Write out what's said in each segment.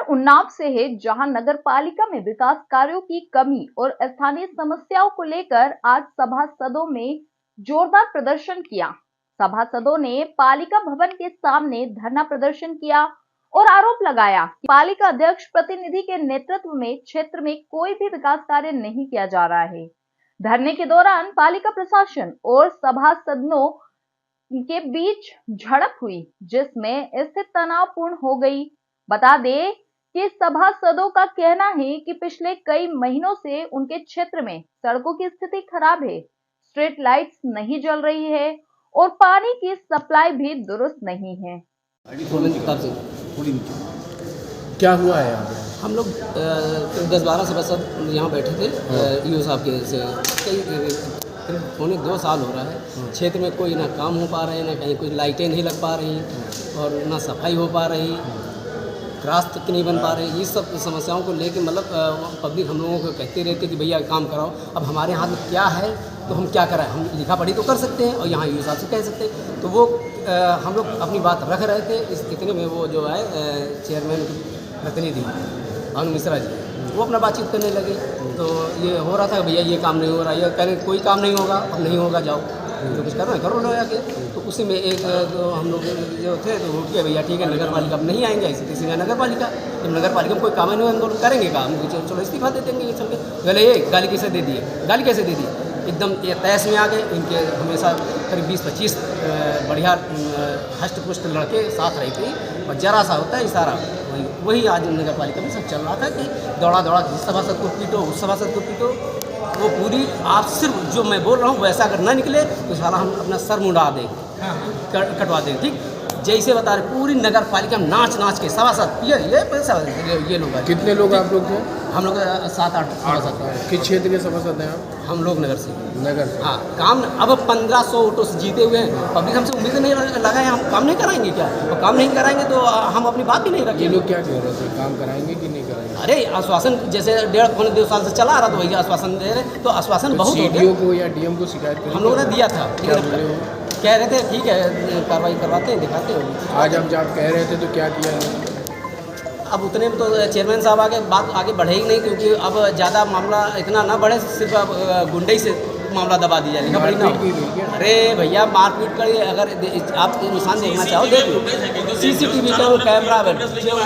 उन्नाव से है, जहां नगर पालिका में विकास कार्यों की कमी और स्थानीय समस्याओं को लेकर आज सभासदों में जोरदार प्रदर्शन किया। सभासदों ने पालिका भवन के सामने धरना प्रदर्शन किया और आरोप लगाया कि पालिका अध्यक्ष प्रतिनिधि के नेतृत्व में क्षेत्र में कोई भी विकास कार्य नहीं किया जा रहा है। धरने के दौरान पालिका प्रशासन और सभासदों के बीच झड़प हुई, जिसमें स्थिति तनावपूर्ण हो गई। बता दें कि सभासदों का कहना है कि पिछले कई महीनों से उनके क्षेत्र में सड़कों की स्थिति खराब है, स्ट्रीट लाइट्स नहीं जल रही है और पानी की सप्लाई भी दुरुस्त नहीं है। क्या हुआ है यहाँ पे? हम लोग 10-12 सदस्य यहाँ बैठे थे ईओ साहब के से करीब पौने 2 साल हो रहा है। क्षेत्र में कोई ना काम हो पा रहे, ना कहीं कोई लाइटें नहीं लग पा रही और ना सफाई हो पा रही, रास्ते नहीं बन पा रहे। ये सब समस्याओं को लेके मतलब पब्लिक हम लोगों को कहते रहते कि भैया काम कराओ। अब हमारे हाथ में क्या है तो हम क्या कराएं? हम लिखा पढ़ी तो कर सकते हैं और यहाँ ईओ साहब से कह सकते हैं। तो वो हम लोग अपनी बात रख रहे थे। इतने में वो जो है चेयरमैन प्रतिनिधि अनु मिश्रा जी वो अपना बातचीत करने लगे। तो ये हो रहा था भैया ये काम नहीं हो रहा, ये कह रहे कोई काम नहीं होगा, अब नहीं होगा, जाओ जो कुछ करना है करो लो आके। तो उसी में एक तो हम लोग जो थे तो वो किया भैया ठीक है नगर पालिका अब नहीं आएंगे, ऐसे किसी नगर पालिका जब नगर पालिका में कोई काम नहीं हम लोग करेंगे काम, चलो इस्तीफा दे देंगे चल के। पहले ये गाली कैसे दे दिए, गाली कैसे दे दी, एकदम ये तैस में आ गए। इनके हमेशा करीब 20-25 बढ़िया हष्ट पुष्ट लड़के साथ रहे थे और जरा सा होता है इशारा, वही आज नगर पालिका में सब चल रहा था कि दौड़ा दौड़ा इस सभासद को पीटो, उस सभासद को पीटो। वो पूरी आप सिर्फ जो मैं बोल रहा हूँ वैसा अगर ना निकले तो साला हम अपना सर मुंडा दें, कटवा दें। ठीक जैसे बता रहे पूरी नगर पालिका में नाच नाच के सभासद ये पैसा ये लोग। कितने लोग आप लोग थे? हम लोग 7-8 सभासद। किस क्षेत्र के सभासद हैं आप? हम लोग नगर से। नगर से। हाँ काम अब 1500 वोटों से जीते हुए हैं। पब्लिक हमसे उम्मीद नहीं लगा है हम काम नहीं कराएंगे क्या? और काम नहीं कराएंगे तो हम अपनी बात भी नहीं रखेंगे। ये लोग क्या कह रहे थे, काम कराएंगे कि नहीं कराएंगे? अरे आश्वासन जैसे 1.5-2 साल से चला रहा तो वही आश्वासन दे रहे, तो आश्वासन बहुत हो सीडीओ को या डीएम को शिकायत हम लोगों ने दिया था। कह रहे थे ठीक है कार्रवाई करवाते हैं, दिखाते हैं। आज हम जब कह रहे थे तो क्या किया है? अब उतने में तो चेयरमैन साहब बात आगे बढ़ेगी नहीं, क्योंकि अब ज़्यादा मामला इतना ना बढ़े, सिर्फ अब गुंडे से मामला दबा दिया लिखा पड़ी ना। अरे भैया मारपीट करिए, अगर आप निशान देखना चाहो देख लो, सीसीटीवी का कैमरा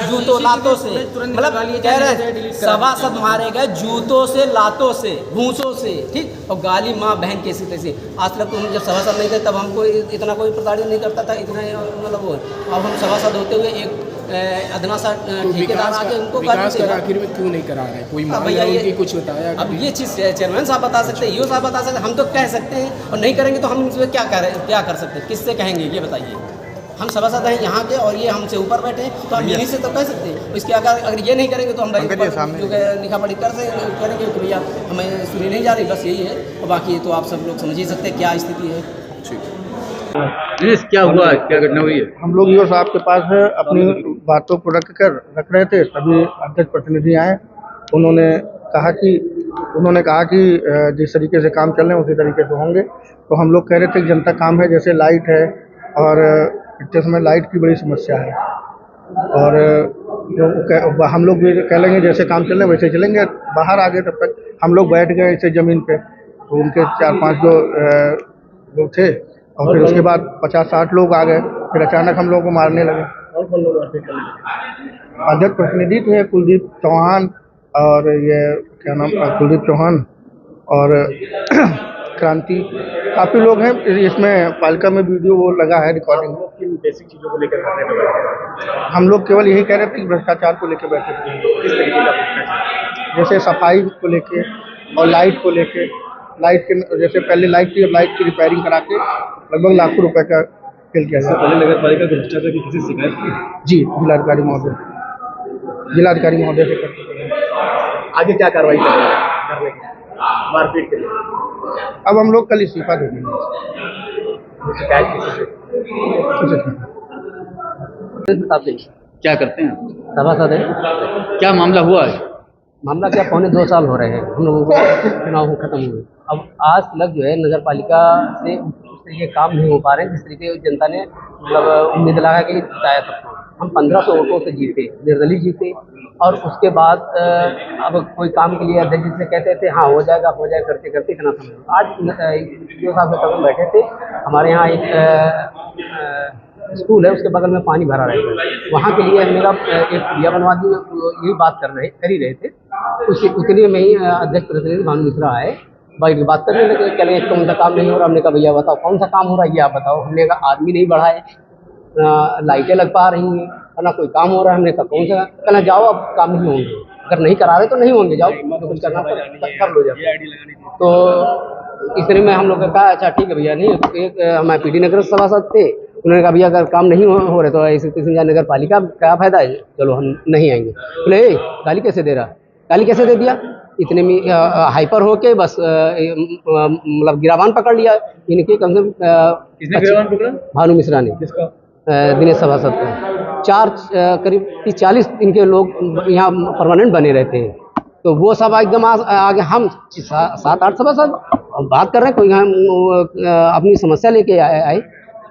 जूतों लातों से, मतलब कह रहे सभासद मारे गए जूतों से, लातों से, भूसों से, ठीक। और गाली माँ बहन कैसी तैसी। आज तक तो हम जब सभासद नहीं थे तब हमको इतना कोई प्रताड़ित नहीं करता था, इतना मतलब वो। अब हम सभासद होते हुए एक अदना सा ठेकेदार आके उनको विकास कर आखिर में क्यों नहीं करा रहे? कोई भैया ये कुछ बताया? अब ये चीज़ चेयरमैन साहब बता सकते हैं, ईओ साहब बता सकते हैं, हम तो कह सकते हैं। और नहीं करेंगे तो हम इसमें क्या कर सकते हैं? किससे कहेंगे ये बताइए? हम सभासद हैं यहाँ के और ये हमसे ऊपर बैठे हैं तो हम यहीं से तो कह सकते हैं। इसके अगर ये नहीं करेंगे तो हम लिखा पढ़ी करेंगे कि भैया हमें सुनी नहीं जा रही, बस यही है। और बाकी तो आप सब लोग समझ ही सकते हैं क्या स्थिति है। क्या हुआ, क्या घटना हुई है? हम लोग ईओ साहब के पास अपनी बातों को रख रहे थे, तभी अध्यक्ष प्रतिनिधि आए। उन्होंने कहा कि जिस तरीके से काम चल रहे हैं उसी तरीके से होंगे। तो हम लोग कह रहे थे कि जनता काम है, जैसे लाइट है और इतने समय लाइट की बड़ी समस्या है, और जो हम लोग भी कह लेंगे जैसे काम चल रहे हैं वैसे चलेंगे। बाहर आ गए, तब तक हम लोग बैठ गए ऐसे ज़मीन पे, तो उनके 4-5 लोग थे और फिर उसके बाद 50-60 लोग आ गए। फिर अचानक हम लोगों को मारने लगे। और कौन लोग अध्यक्ष प्रतिनिधि थे? कुलदीप चौहान और ये क्या नाम, कुलदीप चौहान और क्रांति, काफ़ी लोग हैं। इसमें पालिका में वीडियो वो लगा है, रिकॉर्डिंग। किन बेसिक चीज़ों को लेकर हम लोग केवल यही कह रहे थे कि भ्रष्टाचार को लेकर बैठे थे। किस तरीके का भ्रष्टाचार? जैसे सफाई को लेके और लाइट को लेके। लाइट के जैसे पहले लाइट थी, अब लाइट की रिपेयरिंग करा के लगभग लाखों रुपए का खेल किया गया। पहले नगर पालिका के भ्रष्टाचार की किसी शिकायत की? जी, जिलाधिकारी महोदय से कर चुके हैं। आगे क्या कार्रवाई करने की मारपीट के लिए? अब हम लोग कल इस्तीफा दे देंगे। शिकायत किसी से? क्या करते हैं? सभासद है। क्या मामला हुआ है? मामला क्या, पौने 2 साल हो रहे हैं हम लोगों को चुनाव खत्म हुए। अब आज तक जो है नगर पालिका से उस तरीके काम नहीं हो पा रहे हैं जिस तरीके जनता ने मतलब उम्मीद लगा कि चाहे सबको। हम 1500 वोटों से जीते, निर्दलीय जीते और उसके बाद अब कोई काम के लिए अध्यक्ष से कहते थे हाँ हो जाएगा करते करते इतना समय आज जो साहब से हम बैठे थे। हमारे यहाँ एक स्कूल है, उसके बगल में पानी भरा रहता है, वहाँ के लिए मेरा एक पुलिया बनवा दी, यही बात कर ही रहे थे। उतने में ही अध्यक्ष प्रतिनिधि भानु मिश्रा आए, बात करने लगे, कह रहे कौन सा काम नहीं हो रहा। हमने कहा भैया बताओ कौन सा काम हो रहा है, ये आप बताओ। हमने कहा आदमी नहीं बढ़ा है, लाइटें लग पा रही हैं, ना कोई काम हो रहा है। हमने कहा कौन सा, कहना जाओ अब काम नहीं होंगे, अगर नहीं करा रहे तो नहीं होंगे, जाओ तो कुछ करना कर लो जाओ। तो इतने में हम लोग ने कहा अच्छा ठीक है भैया। नहीं एक हमारे पीडी नगर सभासद थे, उन्होंने कहा भैया अगर काम नहीं हो रहे तो ऐसे किशन नगर पालिका क्या फायदा है, चलो हम नहीं आएंगे। बोले गाली कैसे दे रहा, गाली कैसे दे दिया। इतने में हाइपर होके बस मतलब गिरावान पकड़ लिया इनके, कम से किसने गिरावान पकड़ा? भानु मिश्रा ने। किसका? दिनेश सभासद का। करीब 30-40 इनके लोग यहाँ परमानेंट बने रहते हैं। तो वो सब एकदम आगे, हम 7-8 सभासद बात कर रहे हैं, कोई हम अपनी समस्या लेके आए।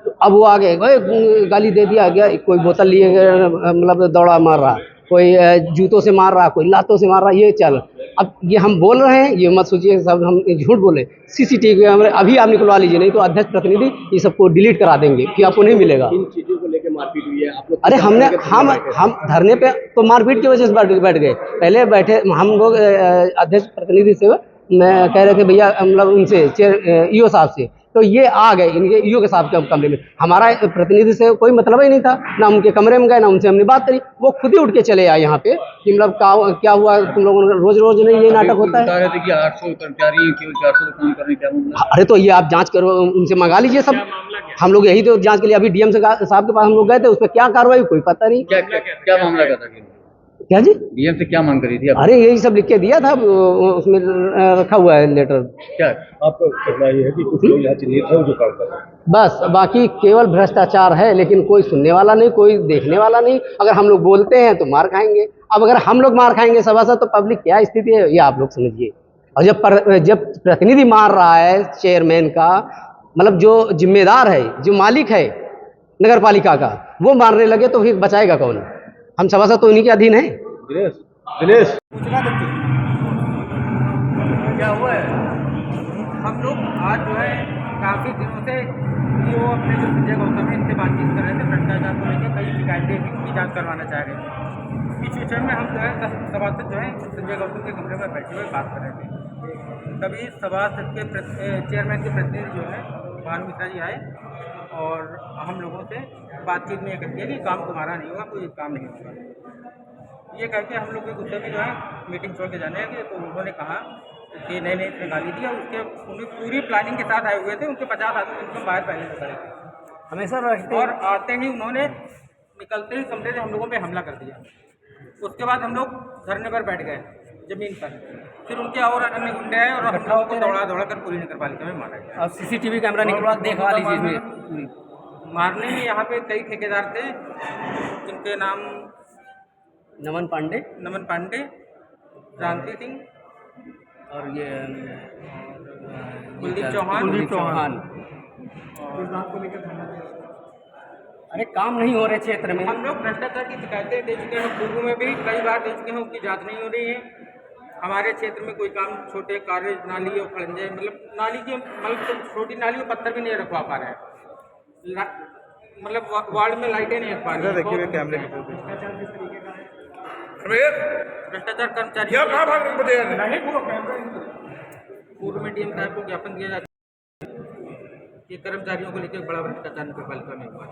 तो अब वो आगे गाली दे दिया गया, कोई बोतल लिए मतलब दौड़ा मार रहा, कोई जूतों से मार रहा, कोई लातों से मार रहा, ये चल। अब ये हम बोल रहे हैं, ये मत सोचिए सब हम झूठ बोले। सीसीटीवी कैमरे अभी आप निकलवा लीजिए, नहीं तो अध्यक्ष प्रतिनिधि ये सबको डिलीट करा देंगे कि आपको नहीं मिलेगा। इन चीजों को लेकर मारपीट हुई है आप लोग? अरे हम धरने पे तो मारपीट की वजह से बैठ गए। पहले बैठे हम लोग अध्यक्ष प्रतिनिधि से मैं कह रहे थे भैया, मतलब उनसे ईओ साहब से, तो ये आ गए इनके ईओ के साहब के कमरे में। हमारा प्रतिनिधि से कोई मतलब ही नहीं था, ना उनके कमरे में गए, ना उनसे हमने बात करी। वो खुद ही उठ के चले आए यहाँ पे कि मतलब क्या हुआ तुम लोगों ने, रोज रोज नहीं ये नाटक होता है। बता रहे थे कि 800 कर्मचारी केवल 400 काम करने, क्या मामला? अरे तो ये आप जांच करो, उनसे मंगा लीजिए सब। हम लोग यही तो जांच के लिए अभी डीएम साहब के पास हम लोग गए थे, उस पर क्या कार्रवाई कोई पता नहीं। क्या मामला का था? क्या जी? डीएम से क्या मांग करी थी? अरे यही सब लिख के दिया था, उसमें रखा हुआ है लेटर। क्या आपको कहना ये है कि कुछ लोग यहाँ चिन्हित है जो काम कर रहे हैं? बस बाकी केवल भ्रष्टाचार है, लेकिन कोई सुनने वाला नहीं, कोई देखने वाला नहीं। अगर हम लोग बोलते हैं तो मार खाएंगे। अब अगर हम लोग मार खाएंगे सभासद, तो पब्लिक क्या स्थिति है ये आप लोग समझिए। और जब प्रतिनिधि मार रहा है चेयरमैन का, मतलब जो जिम्मेदार है, जो मालिक है नगर पालिका का, वो मारने लगे तो फिर बचाएगा कौन? हम सभासद तो उन्हीं के अधीन है। दिनेश क्या हुआ है, हम लोग आज जो है काफ़ी दिनों से वो अपने जो संजय गौतम है इनसे बातचीत कर रहे थे, भ्रष्टाचार को लेकर कई शिकायतें की जांच करवाना चाह रहे थे। इस विषय में हम जो है 10 सभासद जो है संजय गौतम के कमरे में बैठे हुए बात कर रहे थे। तभी सभासद के चेयरमैन के प्रतिनिधि जो है भानु मिश्रा जी आए और हम लोगों से बातचीत में ये कहते हैं कि काम तुम्हारा नहीं होगा, कोई काम नहीं होगा। ये कहते हम लोग के गुस्से में जो है मीटिंग छोड़ के जाने लगे। तो उन्होंने कहा कि नहीं इसमें गाली दी, और उन्हें पूरी प्लानिंग के साथ आए हुए थे। उनके 50 आदमी उनको बाहर पहले से खड़े थे हमेशा रखते, और आते ही उन्होंने निकलते ही कमरे से हम लोगों पे हमला कर दिया। उसके बाद हम लोग धरने पर बैठ गए जमीन पर। फिर उनके और अन्य गुंडे आए और हम लोगों को दौड़ा कर पूरी नगर पालिका में मारा गया। और सीसीटीवी कैमरा निकलवा देखवा लीजिए इसमें। मारने में यहाँ पे कई ठेकेदार थे जिनके नाम नमन पांडे, क्रांति सिंह और ये कुलदीप चौहान। अरे काम नहीं हो रहे क्षेत्र में। हम लोग भ्रष्टाचार की शिकायतें दे चुके हैं, पूर्व में भी कई बार दे चुके हैं, उनकी जांच नहीं हो रही है। हमारे क्षेत्र में कोई काम, छोटे कार्य, नाली और खड़ंजे, मतलब नाली की, मतलब छोटी नाली और पत्थर भी नहीं रखवा पा रहे हैं, मतलब वार्ड में लाइटें नहीं रख पा रही। देखिए कैमरे भ्रष्टाचार कर्मचारी पूर्व में डीएम साहब को ज्ञापन दिया जाता है कि कर्मचारियों को लेकर बड़ा भ्रष्टाचार नगर पालिका में हुआ है।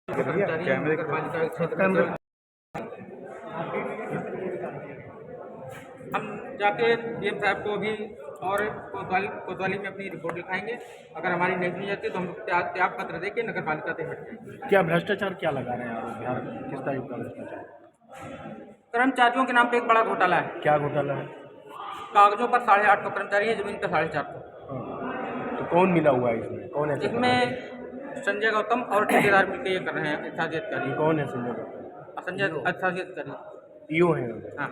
कर्मचारी नगर पालिका क्षेत्र हम जाके डीएम साहब को भी और कोतवाली में अपनी रिपोर्ट लिखाएंगे। अगर हमारी नहीं मिल जाती तो हम त्याग पत्र देके नगर पालिका से हट जाएंगे। क्या भ्रष्टाचार क्या लगा रहे हैं आप बिहार में? किस टाइप का भ्रष्टाचार? कर्मचारियों के नाम पे एक बड़ा घोटाला है। क्या घोटाला है? कागजों पर 850 कर्मचारी है, जमीन पर 450। तो कौन मिला हुआ है इसमें? कौन है इसमें? संजय गौतम और ठेकेदार मिलकर ये कर रहे हैं। अस्थायी अधिकारी कौन है? संजय गौतम अस्थायी अधिकारी ईओ है। हाँ,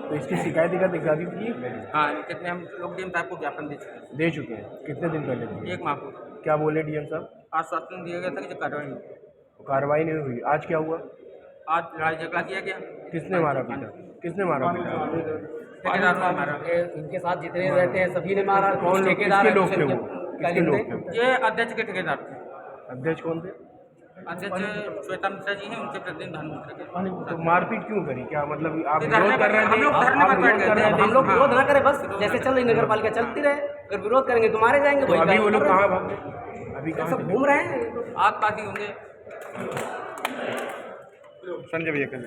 तो इसकी शिकायत दिखा दी थी। हाँ, कितने हम लोग डीएम साहब को ज्ञापन दे चुके हैं। कितने दिन पहले? 1 माह को। क्या बोले डीएम साहब? आश्वासन दिया गया था कि कार्रवाई नहीं हुई। कार्रवाई नहीं हुई। आज क्या हुआ? आज लड़ाई झगड़ा किया गया। किसने मारा पीटा? किसने मारा पीटा? ठेकेदार ने मारा। इनके साथ जितने रहते हैं सभी ने मारा। कौन लोग? ठेकेदार किसके हैं, लोग थे वो? किसके लोग थे? ये अध्यक्ष के ठेकेदार थे। अध्यक्ष कौन थे? अध्यक्ष श्वेता मिश्रा जी हैं, उनके प्रतिनिधि धर्ममिश्रा के। तो मारपीट क्यों करी? क्या मतलब आप धरने विरोध कर रहे हम थे? लोग धरने आप पर बैठ विरोध गए कर थे। रहे थे? हम लोग विरोध ना करें, बस जैसे चल रही नगर पालिका चलती रहे। अगर विरोध करेंगे तो मारे जाएंगे। तो वही अभी वो काम लोग कर रहे कहाँ हैं। भाग गए? अभी कहाँ सब घूम रहे हैं। आस पास ही होंगे। संजय भैया कर